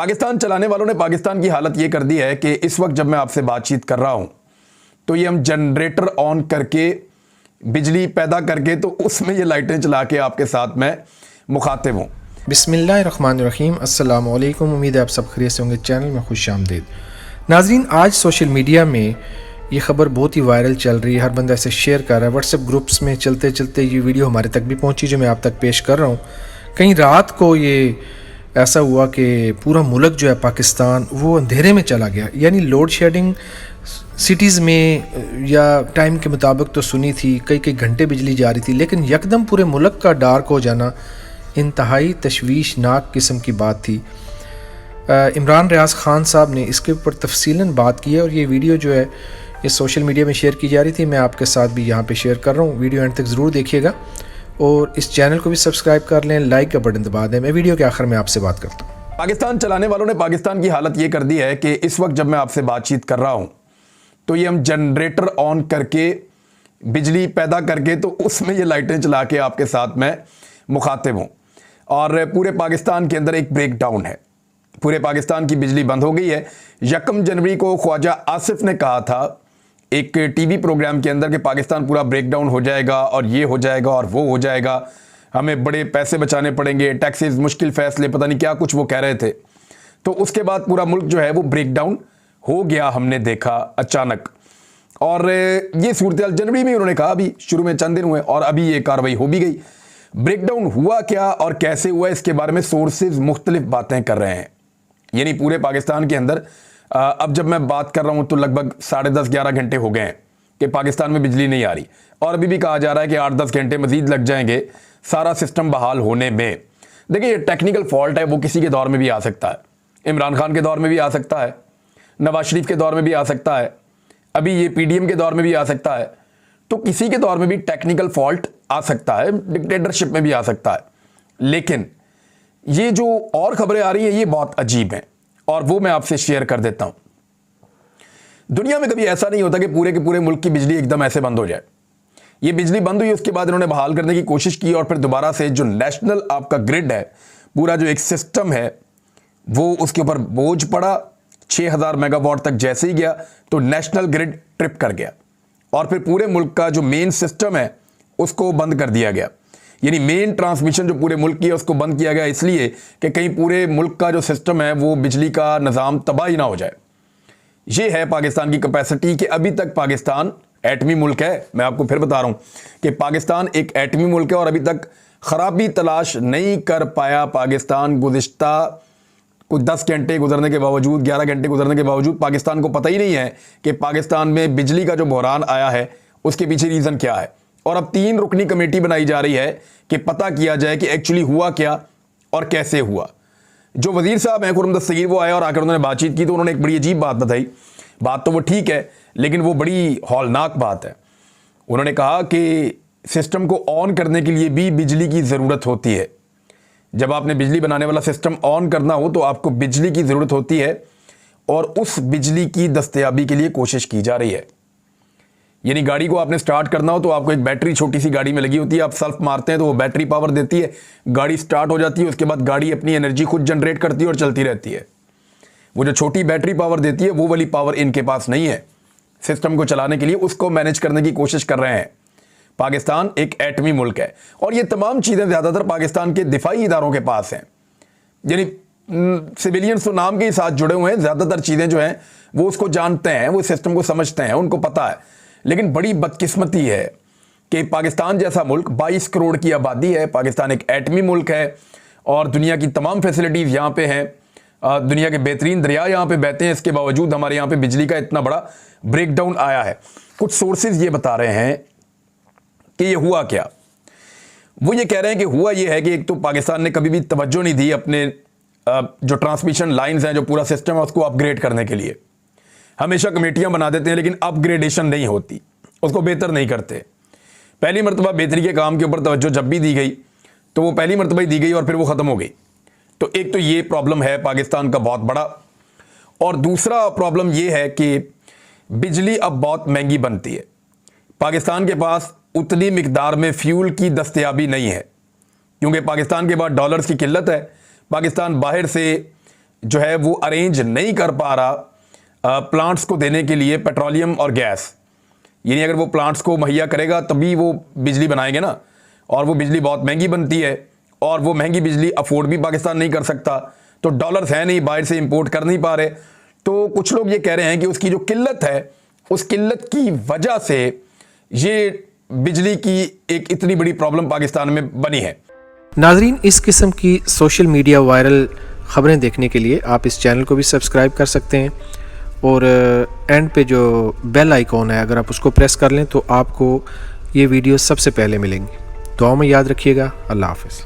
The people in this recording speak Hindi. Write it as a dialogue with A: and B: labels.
A: पाकिस्तान चलाने वालों ने पाकिस्तान की हालत ये कर दी है कि इस वक्त जब मैं आपसे बातचीत कर रहा हूं तो ये हम जनरेटर ऑन करके बिजली पैदा करके तो उसमें ये लाइटें चला के आपके साथ मैं मुखातिब हूं।
B: बिस्मिल्लाहिर्रहमानिर्रहीम, अस्सलामु अलैकुम। उम्मीद है आप सब खैरियत से होंगे। चैनल में खुश आमदीद। नाज़रीन, आज सोशल मीडिया में ये ख़बर बहुत ही वायरल चल रही है। हर बंदा इसे शेयर कर रहा है। व्हाट्सएप ग्रुप्स में चलते चलते ये वीडियो हमारे तक भी पहुंची जो मैं आप तक पेश कर रहा हूँ। कहीं रात को ये ऐसा हुआ कि पूरा मुल्क जो है पाकिस्तान वो अंधेरे में चला गया। यानी लोड शेडिंग सिटीज़ में या टाइम के मुताबिक तो सुनी थी, कई कई घंटे बिजली जा रही थी, लेकिन यकदम पूरे मुल्क का डार्क हो जाना इंतहाई तशवीशनाक किस्म की बात थी। इमरान रियाज ख़ान साहब ने इसके ऊपर तफसीलन बात की है और ये वीडियो जो है ये सोशल मीडिया में शेयर की जा रही थी। मैं आपके साथ भी यहाँ पे शेयर कर रहा हूँ। वीडियो एंड तक ज़रूर देखिएगा और इस चैनल को भी सब्सक्राइब कर लें, लाइक का बटन दबा दें। मैं वीडियो के आखिर में आपसे बात करता हूँ।
A: पाकिस्तान चलाने वालों ने पाकिस्तान की हालत ये कर दी है कि इस वक्त जब मैं आपसे बातचीत कर रहा हूं तो ये हम जनरेटर ऑन करके बिजली पैदा करके तो उसमें ये लाइटें चला के आपके साथ मैं मुखातिब हूं। और पूरे पाकिस्तान के अंदर एक ब्रेकडाउन है। पूरे पाकिस्तान की बिजली बंद हो गई है। 1 जनवरी को ख्वाजा आसिफ ने कहा था एक टीवी प्रोग्राम के अंदर कि पाकिस्तान पूरा ब्रेकडाउन हो जाएगा और ये हो जाएगा और वो हो जाएगा, हमें बड़े पैसे बचाने पड़ेंगे, टैक्सेस, मुश्किल फैसले, पता नहीं क्या कुछ वो कह रहे थे। तो उसके बाद पूरा मुल्क जो है वो ब्रेकडाउन हो गया, हमने देखा अचानक। और ये सूरत जनवरी में उन्होंने कहा, अभी शुरू में चंद दिन हुए और अभी ये कार्रवाई हो भी गई। ब्रेकडाउन हुआ क्या और कैसे हुआ इसके बारे में सोर्सेज मुख्तलिफ बातें कर रहे हैं। यानी पूरे पाकिस्तान के अंदर अब जब मैं बात कर रहा हूं तो लगभग 10:30-11 घंटे हो गए हैं कि पाकिस्तान में बिजली नहीं आ रही और अभी भी कहा जा रहा है कि 8-10 घंटे मजीद लग जाएंगे सारा सिस्टम बहाल होने में। देखिए, ये टेक्निकल फॉल्ट है, वो किसी के दौर में भी आ सकता है। इमरान खान के दौर में भी आ सकता है, नवाज शरीफ के दौर में भी आ सकता है, अभी ये PDM के दौर में भी आ सकता है। तो किसी के दौर में भी टेक्निकल फॉल्ट आ सकता है, डिक्टेटरशिप में भी आ सकता है। लेकिन ये जो और खबरें आ रही हैं ये बहुत अजीब हैं और वो मैं आपसे शेयर कर देता हूं। दुनिया में कभी ऐसा नहीं होता कि पूरे के पूरे मुल्क की बिजली एकदम ऐसे बंद हो जाए। ये बिजली बंद हुई, उसके बाद इन्होंने बहाल करने की कोशिश की और फिर दोबारा से जो नेशनल आपका ग्रिड है, पूरा जो एक सिस्टम है, वो उसके ऊपर बोझ पड़ा। 6000 मेगावाट तक जैसे ही गया तो नेशनल ग्रिड ट्रिप कर गया और फिर पूरे मुल्क का जो मेन सिस्टम है उसको बंद कर दिया गया। यानी मेन ट्रांसमिशन जो पूरे मुल्क की है उसको बंद किया गया इसलिए कि कहीं पूरे मुल्क का जो सिस्टम है वो बिजली का निज़ाम तबाही ना हो जाए। ये है पाकिस्तान की कैपेसिटी कि अभी तक पाकिस्तान एटमी मुल्क है। मैं आपको फिर बता रहा हूं कि पाकिस्तान एक एटमी मुल्क है और अभी तक खराबी तलाश नहीं कर पाया पाकिस्तान। गुज़िश्ता कुछ 10 घंटे गुजरने के बावजूद, 11 घंटे गुजरने के बावजूद पाकिस्तान को पता ही नहीं है कि पाकिस्तान में बिजली का जो बहरान आया है उसके पीछे रीज़न क्या है। और अब 3 रुकनी कमेटी बनाई जा रही है कि पता किया जाए कि एक्चुअली हुआ क्या और कैसे हुआ। जो वजीर साहब हैं खुर्रम दस्तगीर, वो आए और आकर उन्होंने बातचीत की तो उन्होंने एक बड़ी अजीब बात बताई। बात तो वो ठीक है लेकिन वो बड़ी हौलनाक बात है। उन्होंने कहा कि सिस्टम को ऑन करने के लिए भी बिजली की ज़रूरत होती है। जब आपने बिजली बनाने वाला सिस्टम ऑन करना हो तो आपको बिजली की ज़रूरत होती है और उस बिजली की दस्तयाबी के लिए कोशिश की जा रही है। यानी गाड़ी को आपने स्टार्ट करना हो तो आपको एक बैटरी छोटी सी गाड़ी में लगी होती है, आप सेल्फ मारते हैं तो वो बैटरी पावर देती है, गाड़ी स्टार्ट हो जाती है। उसके बाद गाड़ी अपनी एनर्जी खुद जनरेट करती है और चलती रहती है। वो जो छोटी बैटरी पावर देती है वो वाली पावर इनके पास नहीं है सिस्टम को चलाने के लिए। उसको मैनेज करने की कोशिश कर रहे हैं। पाकिस्तान एक एटमी मुल्क है और ये तमाम चीज़ें ज़्यादातर पाकिस्तान के दिफाई इदारों के पास हैं। यानी सिविलियंस तो नाम के ही साथ जुड़े हुए हैं, ज़्यादातर चीज़ें जो हैं वो उसको जानते हैं, वो सिस्टम को समझते हैं, उनको पता है। लेकिन बड़ी बदकिस्मती है कि पाकिस्तान जैसा मुल्क, 22 करोड़ की आबादी है, पाकिस्तान एक एटमी मुल्क है और दुनिया की तमाम फैसिलिटीज़ यहाँ पे हैं, दुनिया के बेहतरीन दरिया यहाँ पे बहते हैं, इसके बावजूद हमारे यहाँ पे बिजली का इतना बड़ा ब्रेकडाउन आया है। कुछ सोर्सेज ये बता रहे हैं कि ये हुआ क्या। वो ये कह रहे हैं कि हुआ ये है कि एक तो पाकिस्तान ने कभी भी तवज्जो नहीं दी अपने जो ट्रांसमिशन लाइंस हैं, जो पूरा सिस्टम है उसको अपग्रेड करने के लिए। हमेशा कमेटियां बना देते हैं लेकिन अपग्रेडेशन नहीं होती, उसको बेहतर नहीं करते। पहली मरतबा बेहतरी के काम के ऊपर तवज्जो जब भी दी गई तो वो पहली मरतबा ही दी गई और फिर वो ख़त्म हो गई। तो एक तो ये प्रॉब्लम है पाकिस्तान का बहुत बड़ा। और दूसरा प्रॉब्लम ये है कि बिजली अब बहुत महंगी बनती है। पाकिस्तान के पास उतनी मिकदार में फ्यूल की दस्तयाबी नहीं है क्योंकि पाकिस्तान के पास डॉलर्स की किल्लत है। पाकिस्तान बाहर से जो है वो अरेंज नहीं कर पा रहा प्लांट्स को देने के लिए पेट्रोलियम और गैस। यानी अगर वो प्लांट्स को मुहैया करेगा तभी वो बिजली बनाएंगे ना, और वो बिजली बहुत महंगी बनती है और वो महंगी बिजली अफोर्ड भी पाकिस्तान नहीं कर सकता, तो डॉलर्स है नहीं, बाहर से इंपोर्ट कर नहीं पा रहे। तो कुछ लोग ये कह रहे हैं कि उसकी जो किल्लत है, उस किल्लत की वजह से ये बिजली की एक इतनी बड़ी प्रॉब्लम पाकिस्तान में बनी है।
B: नाजरीन, इस किस्म की सोशल मीडिया वायरल ख़बरें देखने के लिए आप इस चैनल को भी सब्सक्राइब कर सकते हैं, और एंड पे जो बेल आइकॉन है अगर आप उसको प्रेस कर लें तो आपको ये वीडियो सबसे पहले मिलेंगी। दुआ में याद रखिएगा। अल्लाह हाफ़िज़।